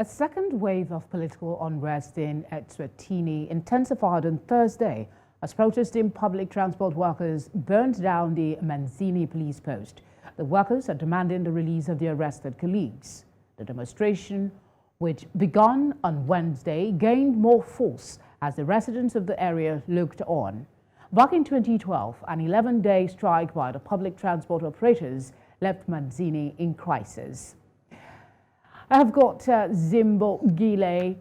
A second wave of political unrest in Eswatini intensified on Thursday as protesting public transport workers burned down the Manzini Police Post. The workers are demanding the release of the arrested colleagues. The demonstration, which began on Wednesday, gained more force as the residents of the area looked on. Back in 2012, an 11-day strike by the public transport operators left Manzini in crisis. I've got Zimbo Gile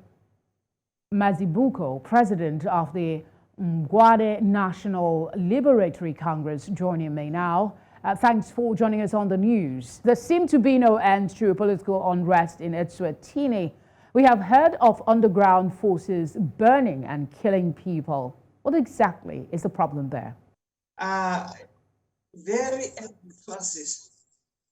Mazibuko, president of the Gwade National Liberatory Congress, joining me now. Thanks for joining us on the news. There seemed to be no end to political unrest in Eswatini. We have heard of underground forces burning and killing people. What exactly is the problem there? Very angry forces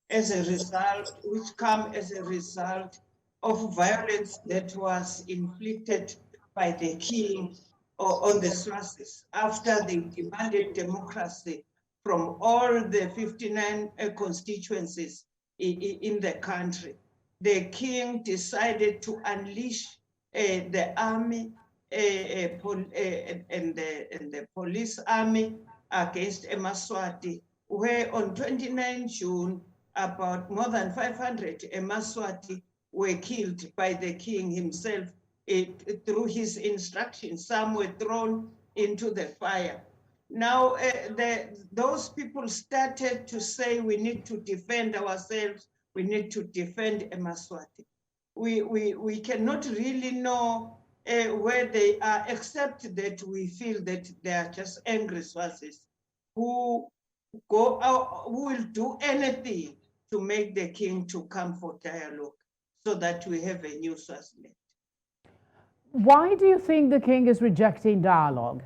as a result, which come as a result of violence that was inflicted by the king on the sources after they demanded democracy from all the 59 constituencies in the country. The king decided to unleash the army and the police army against Eswatini, where on 29 June, about more than 500 Eswatini were killed by the king himself through his instructions. Some were thrown into the fire. Now, those people started to say, we need to defend ourselves, we need to defend Eswatini. We cannot really know where they are, except that we feel that they are just angry sources who go out, who will do anything to make the king to come for dialogue so that we have a new Swaziland. Why do you think the king is rejecting dialogue?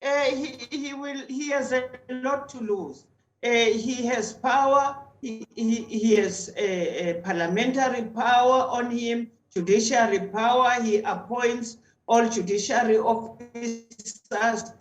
He has a lot to lose. He has power, he has parliamentary power on him, judiciary power. He appoints all judiciary officers,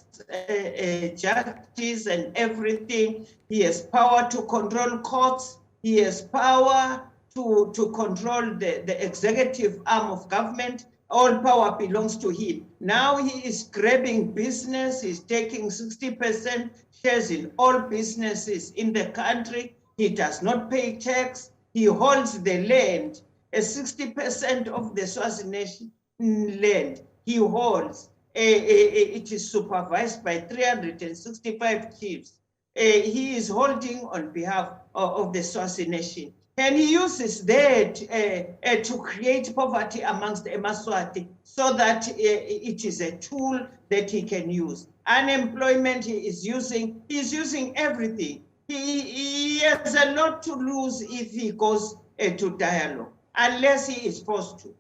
judges and everything. He has power to control courts. He has power to control the executive arm of government. All power belongs to him. Now he is grabbing business. He's taking 60% shares in all businesses in the country. He does not pay tax. He holds the land. 60% of the Swaziland land he holds. It is supervised by 365 chiefs. He is holding on behalf of the Swazi nation. And he uses that to create poverty amongst the Eswatini so that it is a tool that he can use. Unemployment he's using everything. He has a lot to lose if he goes to dialogue, unless he is forced to.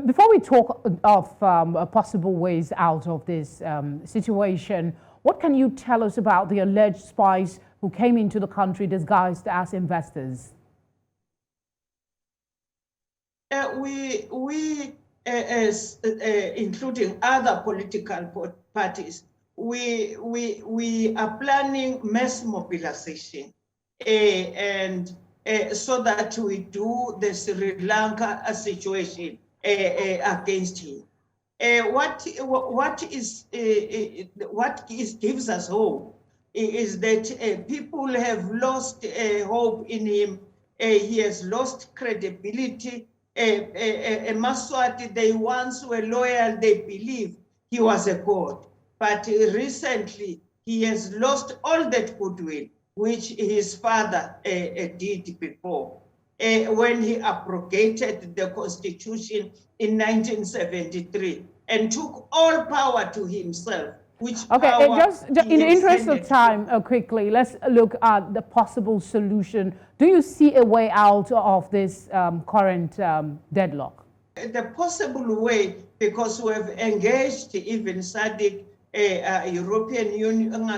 Before we talk of possible ways out of this situation, what can you tell us about the alleged spies who came into the country disguised as investors? We as including other political parties, we are planning mass mobilization and so that we do the Sri Lanka situation against him. What gives us hope is that people have lost hope in him. He has lost credibility. Eswatini, they once were loyal, they believed he was a god. But recently, he has lost all that goodwill, which his father did before. When he abrogated the constitution in 1973 and took all power to himself. Okay, just in the interest of time, quickly, let's look at the possible solution. Do you see a way out of this current deadlock? The possible way, because we have engaged even SADC, European Union,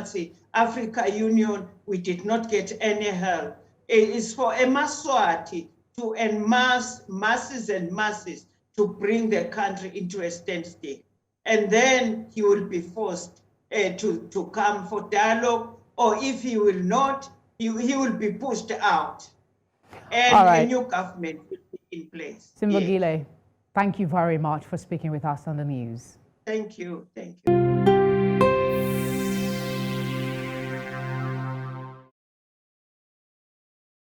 Africa Union, we did not get any help. It is for Eswatini to enmass masses and masses to bring the country into a standstill. And then he will be forced to come for dialogue, or if he will not, he will be pushed out. and All a right. new government will be in place. Simbogile, thank you very much for speaking with us on the news. Thank you. Thank you.